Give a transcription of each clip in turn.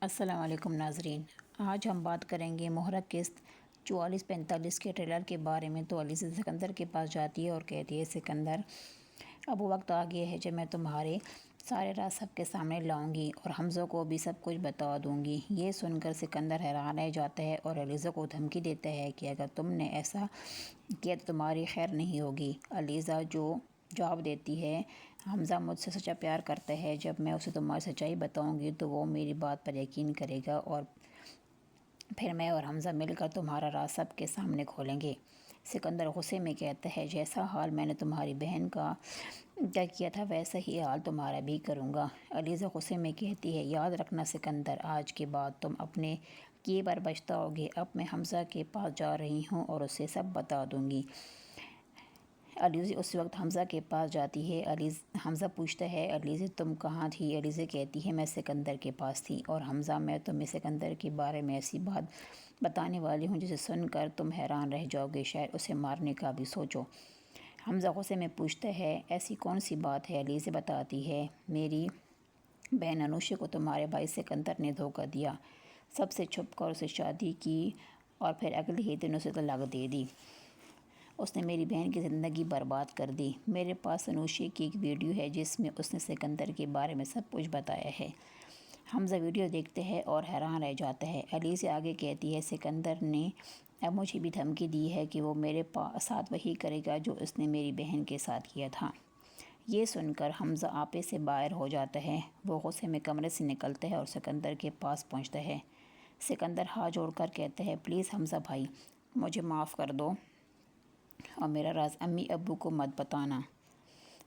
السلام علیکم ناظرین، آج ہم بات کریں گے محرک قسط 4445 کے ٹریلر کے بارے میں۔ تو علیزہ سکندر کے پاس جاتی ہے اور کہتی ہے سکندر اب وہ وقت آ گیا ہے جب میں تمہارے سارے راز سب کے سامنے لاؤں گی اور حمزہ کو بھی سب کچھ بتا دوں گی۔ یہ سن کر سکندر حیران رہ جاتا ہے اور علیزہ کو دھمکی دیتا ہے کہ اگر تم نے ایسا کیا تو تمہاری خیر نہیں ہوگی۔ علیزہ جو جواب دیتی ہے حمزہ مجھ سے سچا پیار کرتا ہے، جب میں اسے تمہاری سچائی بتاؤں گی تو وہ میری بات پر یقین کرے گا اور پھر میں اور حمزہ مل کر تمہارا راز سب کے سامنے کھولیں گے۔ سکندر غصے میں کہتا ہے جیسا حال میں نے تمہاری بہن کا کیا تھا ویسا ہی حال تمہارا بھی کروں گا۔ علیزہ غصے میں کہتی ہے یاد رکھنا سکندر، آج کے بعد تم اپنے کیے پر پچھتاؤ گے۔ اب میں حمزہ کے پاس جا رہی ہوں اور اسے سب بتا دوں گی۔ علیزہ اس وقت حمزہ کے پاس جاتی ہے۔ حمزہ پوچھتا ہے علیزہ تم کہاں تھی؟ علیزہ کہتی ہے میں سکندر کے پاس تھی۔ اور حمزہ میں تمہیں سکندر کے بارے میں ایسی بات بتانے والی ہوں جسے سن کر تم حیران رہ جاؤ گے، شاید اسے مارنے کا بھی سوچو۔ حمزہ غصے میں پوچھتا ہے ایسی کون سی بات ہے؟ علیزہ بتاتی ہے میری بہن انوشا کو تمہارے بھائی سکندر نے دھوکہ دیا، سب سے چھپ کر اسے شادی کی اور پھر اگلے ہی دن اسے طلاق دے دی۔ اس نے میری بہن کی زندگی برباد کر دی۔ میرے پاس انوشا کی ایک ویڈیو ہے جس میں اس نے سکندر کے بارے میں سب کچھ بتایا ہے۔ حمزہ ویڈیو دیکھتے ہے اور حیران رہ جاتا ہے۔ علیزہ آگے کہتی ہے سکندر نے اب مجھے بھی دھمکی دی ہے کہ وہ میرے ساتھ وہی کرے گا جو اس نے میری بہن کے ساتھ کیا تھا۔ یہ سن کر حمزہ آپے سے باہر ہو جاتا ہے۔ وہ غصے میں کمرے سے نکلتا ہے اور سکندر کے پاس پہنچتا ہے۔ سکندر ہاتھ جوڑ کر کہتا ہے پلیز حمزہ بھائی، مجھے معاف کر دو اور میرا راز امی ابو کو مت بتانا۔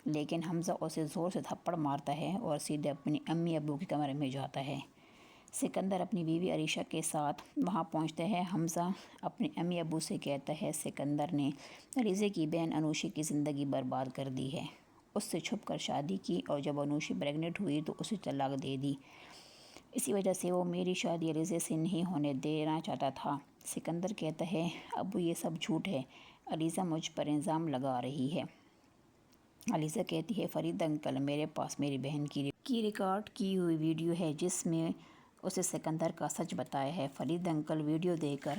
لیکن حمزہ اسے زور سے تھپڑ مارتا ہے اور سیدھے اپنی امی ابو کے کمرے میں جاتا ہے۔ سکندر اپنی بیوی عریشہ کے ساتھ وہاں پہنچتا ہے۔ حمزہ اپنے امی ابو سے کہتا ہے سکندر نے علیزہ کی بہن انوشا کی زندگی برباد کر دی ہے، اس سے چھپ کر شادی کی اور جب انوشا پریگننٹ ہوئی تو اسے طلاق دے دی، اسی وجہ سے وہ میری شادی علیزہ سے نہیں ہونے دینا چاہتا تھا۔ سکندر کہتا ہے ابو یہ سب جھوٹ ہے، علیزہ مجھ پر الزام لگا رہی ہے۔ علیزہ کہتی ہے فرید انکل میرے پاس میری بہن کی ریکارڈ کی ہوئی ویڈیو ہے جس میں اسے سکندر کا سچ بتایا ہے۔ فرید انکل ویڈیو دیکھ کر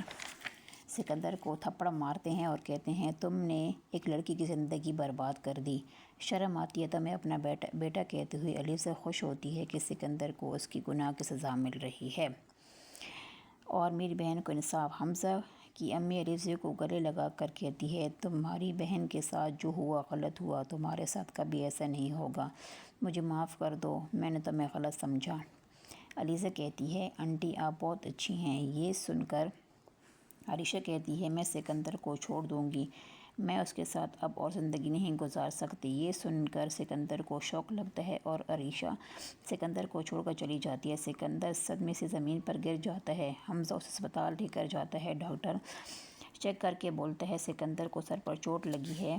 سکندر کو تھپڑ مارتے ہیں اور کہتے ہیں تم نے ایک لڑکی کی زندگی برباد کر دی، شرم آتی ہے تمہیں اپنا بیٹا کہتے ہوئے علیزہ خوش ہوتی ہے کہ سکندر کو اس کی گناہ کی سزا مل رہی ہے اور میری بہن کو انصاف۔ حمزہ کی امی علیزہ کو گلے لگا کر کہتی ہے تمہاری بہن کے ساتھ جو ہوا غلط ہوا، تمہارے ساتھ کبھی ایسا نہیں ہوگا، مجھے معاف کر دو، میں نے تمہیں غلط سمجھا۔ علیزہ کہتی ہے آنٹی آپ بہت اچھی ہیں۔ یہ سن کر عریشہ کہتی ہے میں سکندر کو چھوڑ دوں گی، میں اس کے ساتھ اب اور زندگی نہیں گزار سکتی۔ یہ سن کر سکندر کو شوق لگتا ہے اور عریشہ سکندر کو چھوڑ کر چلی جاتی ہے۔ سکندر صدمے سے زمین پر گر جاتا ہے۔ حمزہ اسے اسپتال لے کر جاتا ہے۔ ڈاکٹر چیک کر کے بولتا ہے سکندر کو سر پر چوٹ لگی ہے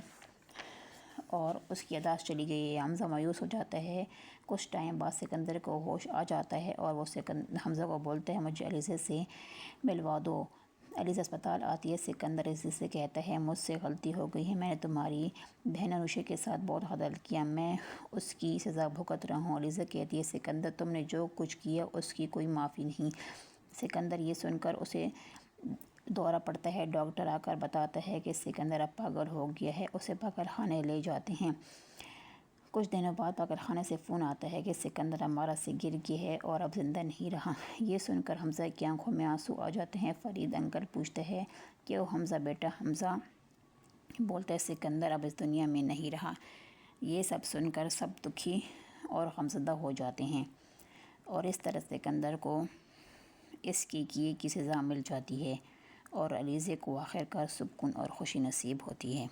اور اس کی یادداشت چلی گئی ہے۔ حمزہ مایوس ہو جاتا ہے۔ کچھ ٹائم بعد سکندر کو ہوش آ جاتا ہے اور وہ حمزہ کو بولتا ہے مجھے علیزہ سے ملوا دو۔ علیزہ اسپتال آتی ہے۔ سکندر علیزہ سے کہتا ہے مجھ سے غلطی ہو گئی ہے، میں نے تمہاری بہن انوشا کے ساتھ بہت غلط کیا، میں اس کی سزا بھگت رہا ہوں۔ علیزہ کہتی ہے سکندر تم نے جو کچھ کیا اس کی کوئی معافی نہیں۔ سکندر یہ سن کر اسے دورہ پڑتا ہے۔ ڈاکٹر آ کر بتاتا ہے کہ سکندر اب پاگل ہو گیا ہے، اسے پاگل خانے لے جاتے ہیں۔ کچھ دنوں بعد پاگل خانے سے فون آتا ہے کہ سکندر امارات سے گر گیا ہے اور اب زندہ نہیں رہا۔ یہ سن کر حمزہ کی آنکھوں میں آنسو آ جاتے ہیں۔ فرید انکل پوچھتا ہے کہ او حمزہ بیٹا؟ حمزہ بولتا ہے سکندر اب اس دنیا میں نہیں رہا۔ یہ سب سن کر سب دکھی اور غمزدہ ہو جاتے ہیں اور اس طرح سکندر کو اس کے کیے کی سزا مل جاتی ہے اور علیزہ کو آخرکار سکون اور خوشی نصیب ہوتی ہے۔